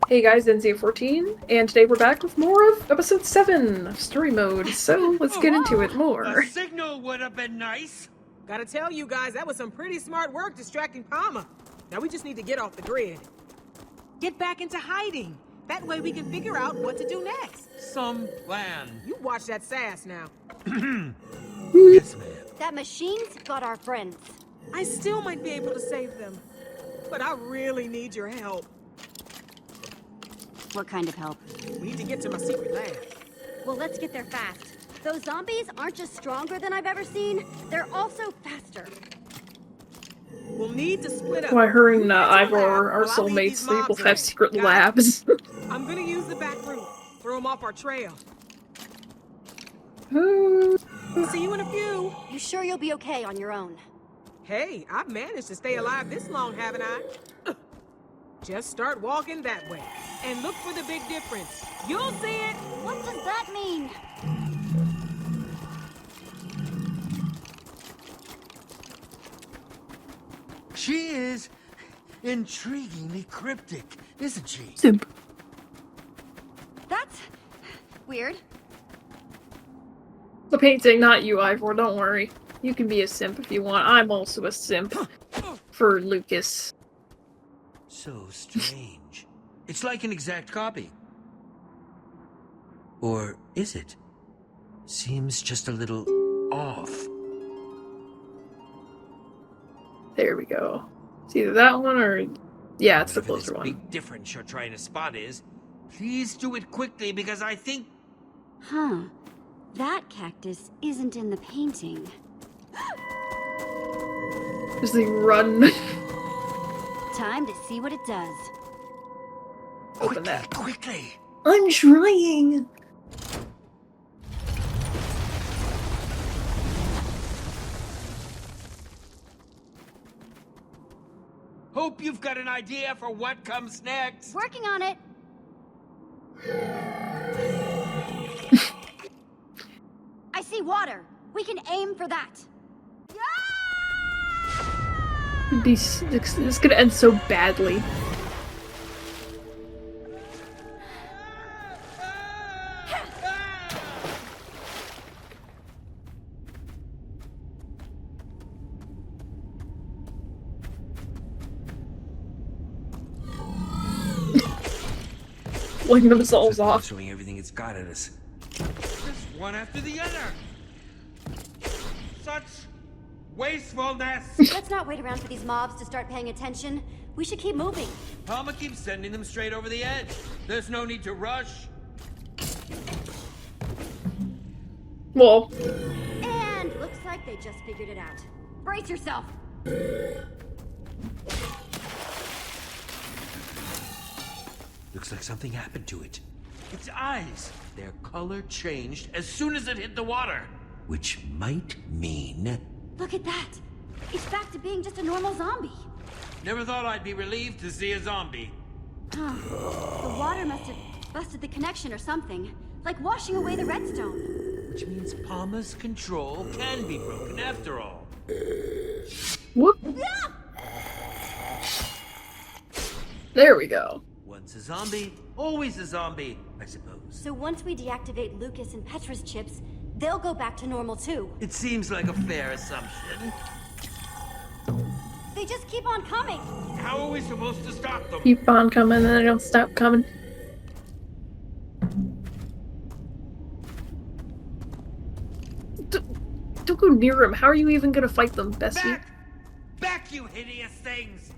Hey guys, NZ14, and today we're back with more of episode 7 of story mode, so let's get into it more. A signal would have been nice. Gotta tell you guys, that was some pretty smart work distracting Palmer. Now we just need to get off the grid. Get back into hiding. That way we can figure out what to do next. Some plan. You watch that sass now. Yes, ma'am. That machine's got our friends. I still might be able to save them. But I really need your help. What kind of help? We need to get to my secret lab. Well, let's get there fast. Those zombies aren't just stronger than I've ever seen, they're also faster. We'll need to split up. Why her and You get to the Ivor lab are while I lead soulmates, these they mobs both away. have secret Got it? labs. I'm gonna use the back route. Throw them off our trail. See you in a few. You sure you'll be okay on your own? Hey, I've managed to stay alive this long, haven't I? Just start walking that way. And look for the big difference. You'll see it! What does that mean? She is intriguingly cryptic, isn't she? Simp. That's weird. The painting, not you, Ivor, don't worry. You can be a simp if you want. I'm also a simp. For Lukas. So strange. It's like an exact copy. Or is it? Seems just a little off. There we go. It's either that one or... yeah, it's the Whatever closer this one. big difference you're trying to spot is, please do it quickly because I think... Huh. That cactus isn't in the painting. Just the run. Time to see what it does. Open that. Quickly! I'm trying! Hope you've got an idea for what comes next. Working on it. I see water. We can aim for that. This is gonna end so badly. Blowing themselves off. Showing everything it's got at us. Just one after the other. Such wastefulness. Let's not wait around for these mobs to start paying attention. We should keep moving. Palmer keeps sending them straight over the edge. There's no need to rush. Well, And looks like they just figured it out. Brace yourself. Looks like something happened to it. Its eyes, their color changed as soon as it hit the water. Which might mean... Look at that. It's back to being just a normal zombie. Never thought I'd be relieved to see a zombie. Huh. The water must have busted the connection or something. Like washing away the redstone. Which means Palmer's control can be broken after all. whoop. There we go. Once a zombie, always a zombie, I suppose. So once we deactivate Lukas and Petra's chips, they'll go back to normal too. It seems like a fair assumption. They just keep on coming. How are we supposed to stop them? Keep on coming and they don't stop coming. Don't go near him. How are you even gonna fight them, Bessie? Back! Back, you hideous things!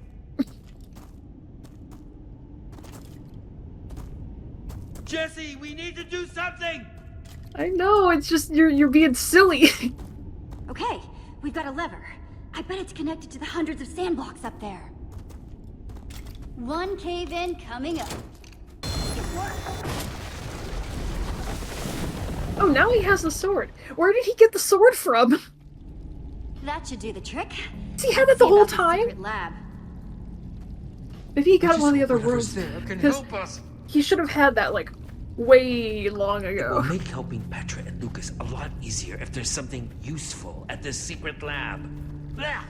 Jesse, we need to do something! I know, it's just you're being silly. Okay, we've got a lever. I bet it's connected to the hundreds of sand blocks up there. One cave-in coming up. Oh, now he has the sword. Where did he get the sword from? That should do the trick. He had it the See whole about time? secret lab. Maybe he got Just one of the other whatever's rooms. there can 'Cause help us. he should have had that, like, way long It will ago. make helping Petra and Lukas a lot easier if there's something useful at this secret lab. Blah!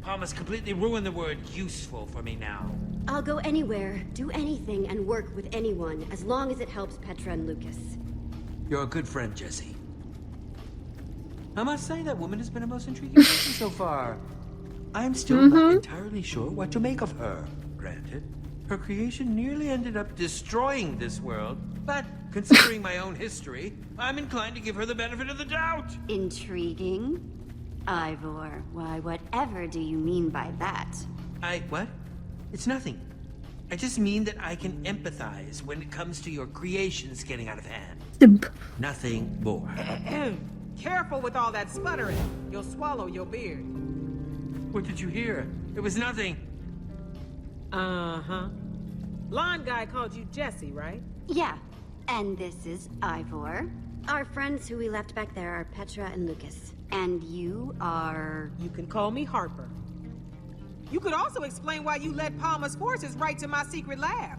Palmer's completely ruined the word useful for me now. I'll go anywhere, do anything, and work with anyone, as long as it helps Petra and Lucas. You're a good friend, Jesse. I must say that woman has been a most intriguing person so far. I'm still not entirely sure what to make of her. Granted, her creation nearly ended up destroying this world, but considering my own history, I'm inclined to give her the benefit of the doubt. Intriguing? Ivor, why, whatever do you mean by that? What? It's nothing. I just mean that I can empathize when it comes to your creations getting out of hand. Simp. Nothing more. Careful with all that sputtering. You'll swallow your beard. What did you hear? It was nothing. Uh-huh. Blonde guy called you Jesse, right? Yeah, and this is Ivor. Our friends who we left back there are Petra and Lucas. And you are... You can call me Harper. You could also explain why you led Palmer's forces right to my secret lab.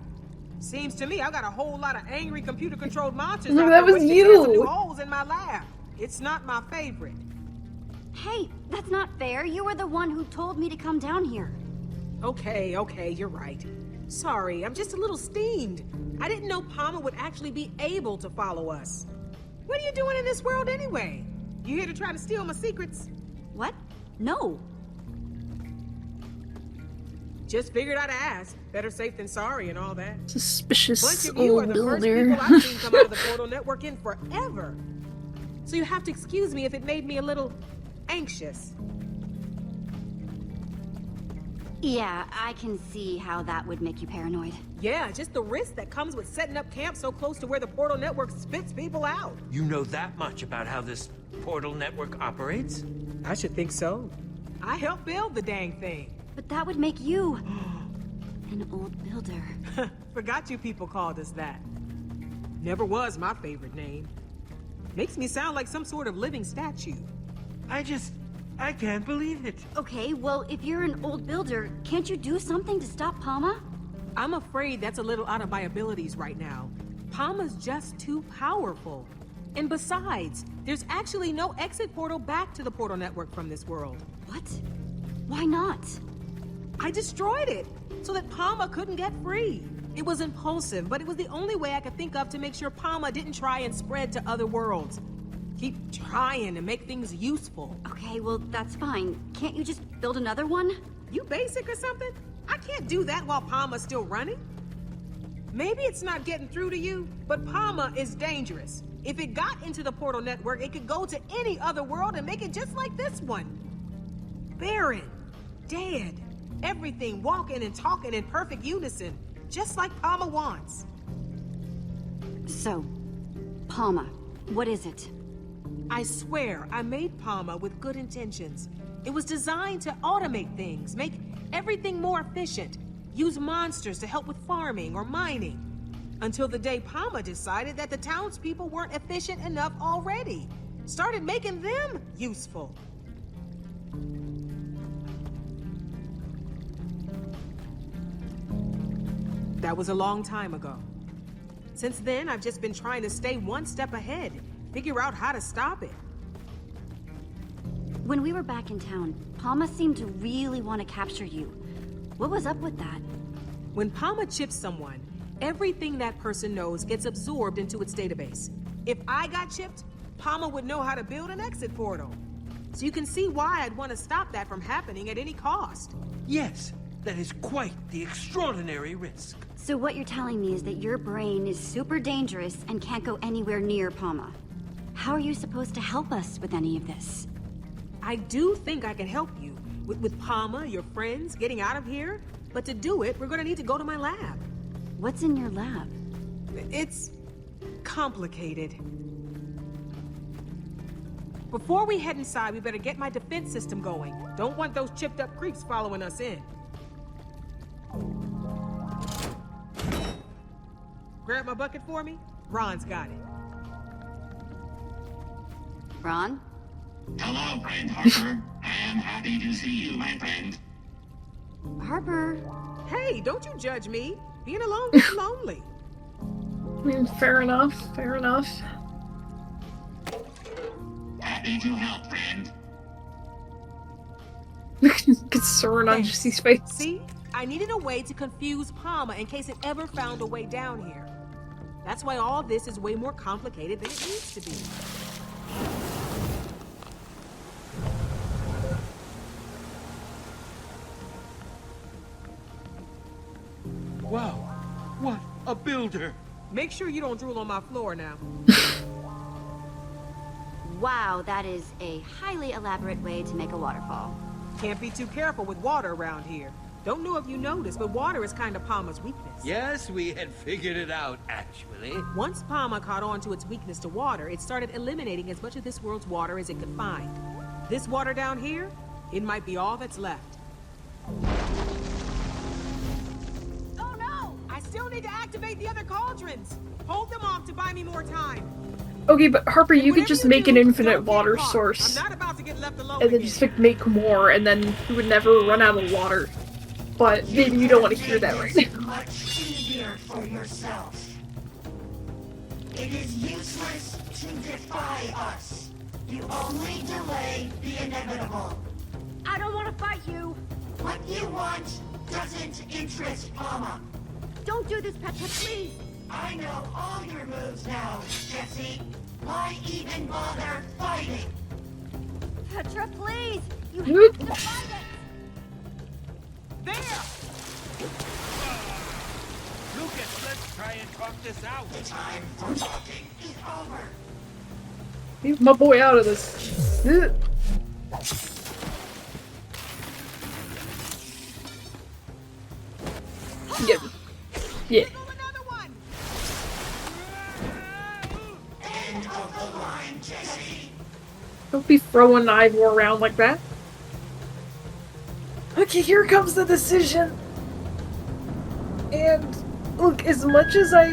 Seems to me I got a whole lot of angry computer-controlled monsters No, out that there was wishing you. for some new holes in my lab. It's not my favorite. Hey, that's not fair. You were the one who told me to come down here. Okay, you're right. Sorry, I'm just a little steamed. I didn't know Palmer would actually be able to follow us. What are you doing in this world anyway? You here to try to steal my secrets? What? No. Just figured I'd ask. Better safe than sorry and all that. Suspicious Bunch of you are old the first builder. people I've seen come out of the Portal Network in forever. So you have to excuse me if it made me a little anxious. Yeah, I can see how that would make you paranoid. Yeah, just the risk that comes with setting up camp so close to where the Portal Network spits people out. You know that much about how this portal network operates? I should think so. I helped build the dang thing. But that would make you an old builder. Forgot you people called us that. Never was my favorite name. Makes me sound like some sort of living statue. I can't believe it. Okay, well, if you're an old builder, can't you do something to stop Palma? I'm afraid that's a little out of my abilities right now. Palma's just too powerful. And besides, there's actually no exit portal back to the Portal Network from this world. What? Why not? I destroyed it so that Palma couldn't get free. It was impulsive, but it was the only way I could think of to make sure Palma didn't try and spread to other worlds. Keep trying to make things useful. Okay, well, that's fine. Can't you just build another one? You basic or something? I can't do that while Palma's still running. Maybe it's not getting through to you, but Palma is dangerous. If it got into the Portal Network, it could go to any other world and make it just like this one. Barren, dead, everything walking and talking in perfect unison, just like Palma wants. So, Palma, what is it? I swear I made Palma with good intentions. It was designed to automate things, make everything more efficient, use monsters to help with farming or mining. Until the day Palma decided that the townspeople weren't efficient enough already. Started making them useful. That was a long time ago. Since then, I've just been trying to stay one step ahead, figure out how to stop it. When we were back in town, Palma seemed to really want to capture you. What was up with that? When Palma chips someone, everything that person knows gets absorbed into its database. If I got chipped, Palma would know how to build an exit portal. So you can see why I'd want to stop that from happening at any cost. Yes, that is quite the extraordinary risk. So what you're telling me is that your brain is super dangerous and can't go anywhere near Palma. How are you supposed to help us with any of this? I do think I can help you with Palma, your friends, getting out of here. But to do it, we're gonna need to go to my lab. What's in your lab? It's complicated. Before we head inside, we better get my defense system going. Don't want those chipped up creeps following us in. Grab my bucket for me. Ron's got it. Ron? Hello, friend Harper. I am happy to see you, my friend. Harper? Hey, don't you judge me. Being alone is lonely. I mean, fair enough, fair enough. Happy to help, friend. Concern on Jesse's face. See? I needed a way to confuse Palma in case it ever found a way down here. That's why all this is way more complicated than it needs to be. Wow, what a builder! Make sure you don't drool on my floor now. Wow, that is a highly elaborate way to make a waterfall. Can't be too careful with water around here. Don't know if you noticed, but water is kind of Palma's weakness. Yes, we had figured it out, actually. Once Palma caught on to its weakness to water, it started eliminating as much of this world's water as it could find. This water down here, it might be all that's left. Oh no! I still need to activate the other cauldrons! Hold them off to buy me more time! Okay, but Harper, you could Whatever just you make an do, infinite don't get water caught. source. I'm not about to get left alone And then again. just like make more, and then you would never run out of water. But maybe you don't want to hear that right Make now. this much easier for yourself. It is useless to defy us. You only delay the inevitable. I don't want to fight you! What you want doesn't interest Palma. Don't do this, Petra, please! I know all your moves now, Jesse. Why even bother fighting? Petra, please! You Whoop. have to fight it! There! Lucas, let's try and talk this out. The time for talking is over. Leave my boy out of this. Ugh. Yeah. Yeah. Go another one! End of the line, Jesse. Don't be throwing Ivor around like that. Okay, here comes the decision. And look, as much as I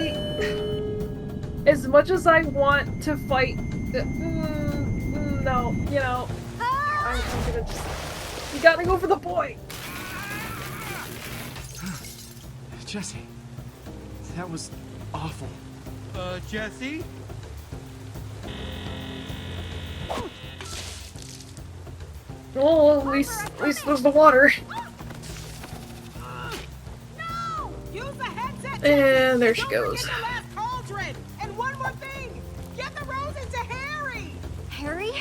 want to fight, no, you know, I'm gonna just. You gotta go for the boy. Jesse, that was awful. Jesse? Well, at least there's the water. No! Use the headset! And there she Don't goes. forget the last cauldron! And one more thing! Get the roses to Harry! Harry?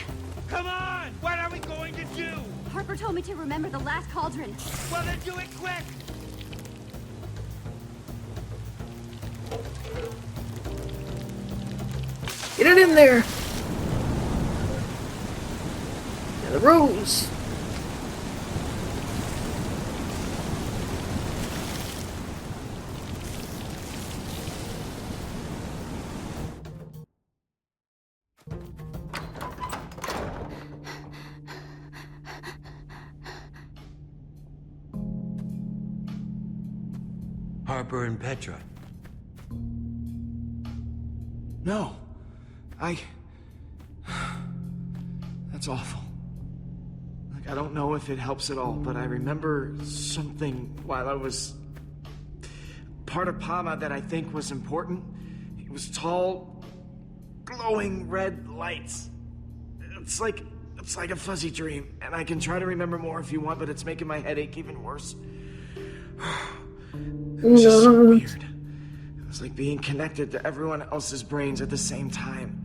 Come on! What are we going to do? Harper told me to remember the last cauldron. Well, then do it quick! Get it in there. And the rose. Harper and Petra. No. That's awful. Like, I don't know if it helps at all, but I remember something while I was part of Palma that I think was important. It was tall, glowing red lights. It's like a fuzzy dream, and I can try to remember more if you want, but it's making my headache even worse. It was just so weird. It was like being connected to everyone else's brains at the same time.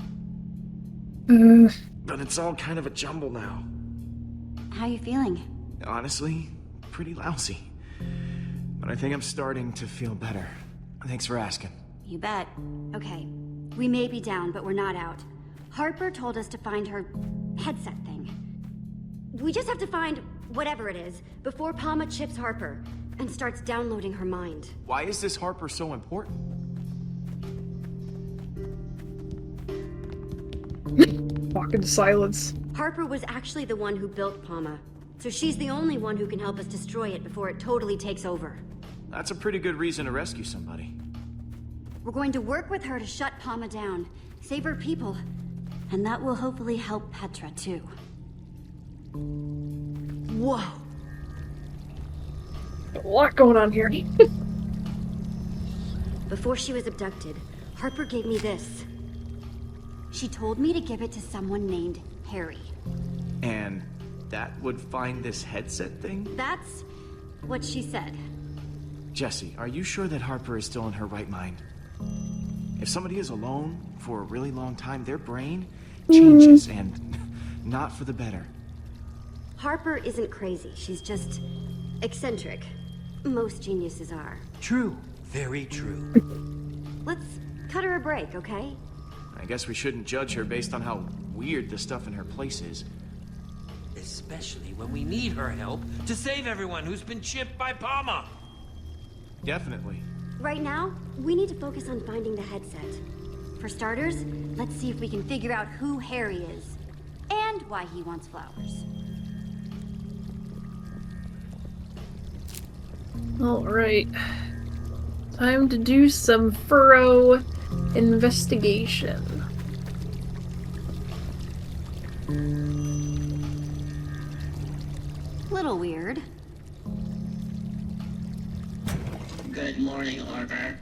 But it's all kind of a jumble now. How you feeling? Honestly, pretty lousy. But I think I'm starting to feel better. Thanks for asking. You bet. Okay. We may be down, but we're not out. Harper told us to find her headset thing. We just have to find whatever it is before Palma chips Harper and starts downloading her mind. Why is this Harper so important? Walk into silence. Harper was actually the one who built Palma, so she's the only one who can help us destroy it before it totally takes over. That's a pretty good reason to rescue somebody. We're going to work with her to shut Palma down, save her people, and that will hopefully help Petra too. Whoa! A lot going on here. Before she was abducted, Harper gave me this. She told me to give it to someone named Harry. And that would find this headset thing? That's what she said. Jesse, are you sure that Harper is still in her right mind? If somebody is alone for a really long time, their brain changes, and not for the better. Harper isn't crazy. She's just eccentric. Most geniuses are. True. Very true. Let's cut her a break, okay? I guess we shouldn't judge her based on how weird the stuff in her place is. Especially when we need her help to save everyone who's been chipped by Palma. Definitely. Right now, we need to focus on finding the headset. For starters, let's see if we can figure out who Harry is. And why he wants flowers. Alright. Time to do some thorough investigation. Little weird. Good morning, Harper.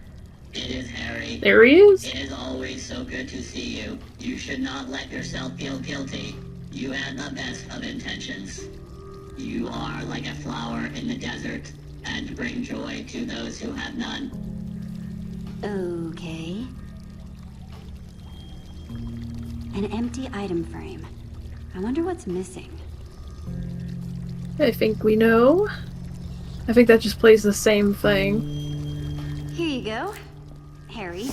It is Harry. There he is. It is always so good to see you. You should not let yourself feel guilty. You had the best of intentions. You are like a flower in the desert, and bring joy to those who have none. Okay. An empty item frame. I wonder what's missing. I think we know. I think that just plays the same thing. Here you go, Harry.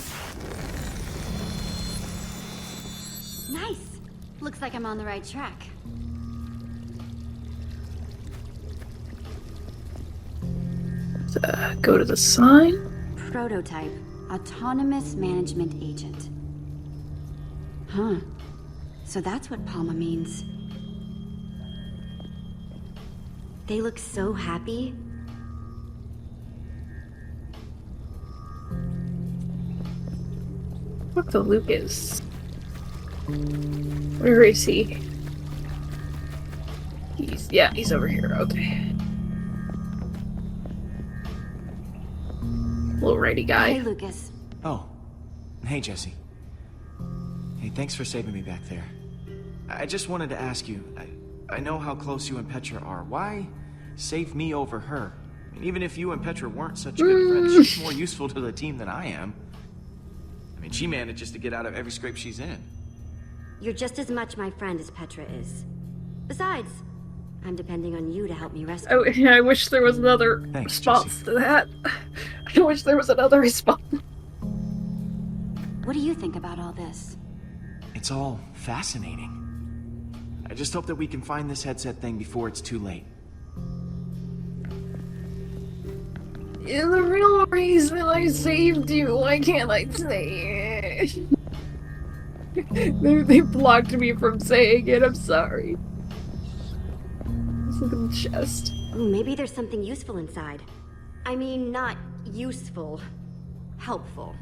Nice. Looks like I'm on the right track. Let's go to the sign. Prototype. Autonomous management agent. Huh. So that's what Palma means. They look so happy. Look, the Lukas. Where is he? He's over here. Okay. Little righty guy. Hey, Lukas. Oh. Hey, Jesse. Hey, thanks for saving me back there. I just wanted to ask you, I know how close you and Petra are. Why save me over her? I mean, even if you and Petra weren't such good friends, she's more useful to the team than I am. I mean, she manages to get out of every scrape she's in. You're just as much my friend as Petra is. Besides, I'm depending on you to help me rescue her. I wish there was another Thanks, response Jesse. to that. I wish there was another response. What do you think about all this? It's all fascinating. I just hope that we can find this headset thing before it's too late. The real reason I saved you, why can't I say it? They blocked me from saying it, I'm sorry. Let's look at the chest. Ooh, maybe there's something useful inside. I mean, not useful. Helpful.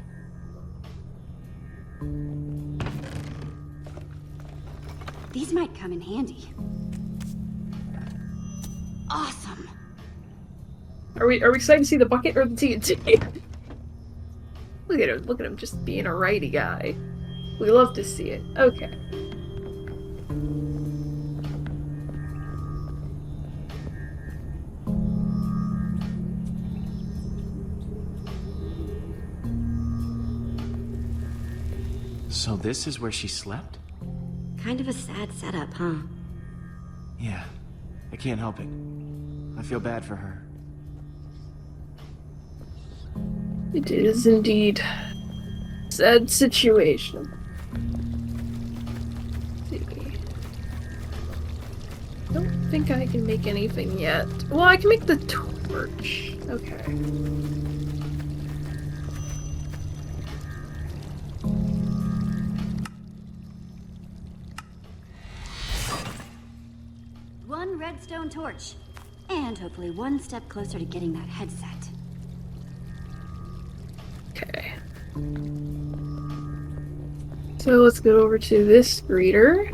These might come in handy. Awesome! Are we excited to see the bucket or the TNT? Look at him just being a righty guy. We love to see it. Okay. So this is where she slept? Kind of a sad setup, huh? Yeah, I can't help it. I feel bad for her. It is indeed a sad situation. Let's see. I don't think I can make anything yet. Well, I can make the torch. Okay. One redstone torch. And hopefully one step closer to getting that headset. Okay. So let's go over to this greeter.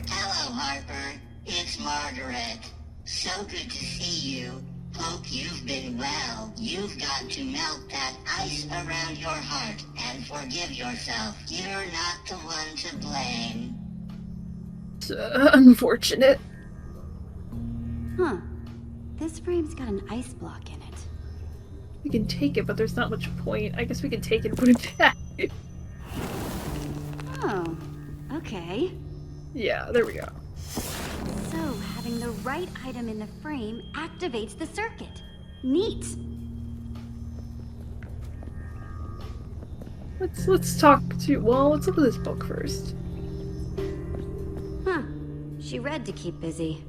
Hello, Harper. It's Margaret. So good to see you. Hope you've been well. You've got to melt that ice around your heart and forgive yourself. You're not the one to blame. It's unfortunate. Huh. This frame's got an ice block in it. We can take it, but there's not much point. I guess we can take it and put it back. Oh, okay. Yeah, there we go. So, having the right item in the frame activates the circuit. Neat. Let's talk to. Well, let's look at this book first. Huh. She read to keep busy.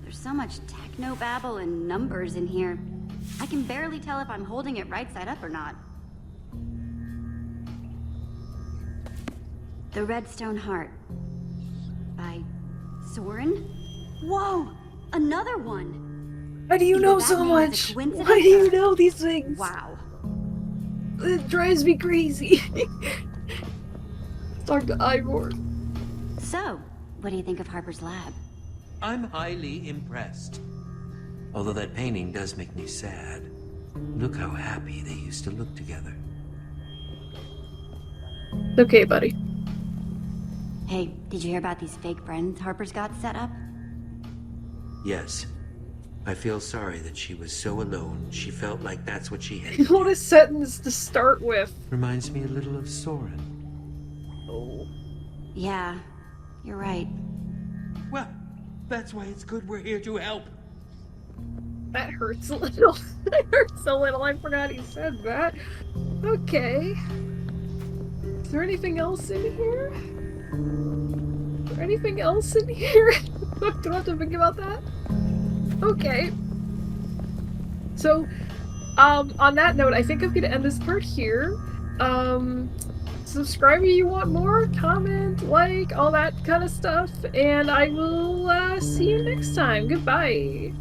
There's so much techno-babble and numbers in here. I can barely tell if I'm holding it right side up or not. The Redstone Heart. By Soren? Whoa! Another one! Why do you Either know that so man is a much? coincidence Why do you or- know these things? Wow. It drives me crazy. Let's talk to Ivor. So, what do you think of Harper's lab? I'm highly impressed. Although that painting does make me sad. Look how happy they used to look together. Okay, buddy. Hey, did you hear about these fake friends Harper's got set up? Yes. I feel sorry that she was so alone. She felt like that's what she had to What do. a sentence to start with. Reminds me a little of Soren. Oh. Yeah, you're right. Well, that's why it's good we're here to help. That hurts a little. That hurts a little. I forgot he said that. Okay. Is there anything else in here? Is there anything else in here? Do I have to think about that? Okay. So, on that note, I think I'm gonna end this part here. Subscribe if you want more, comment, like, all that kind of stuff, and I will see you next time. Goodbye.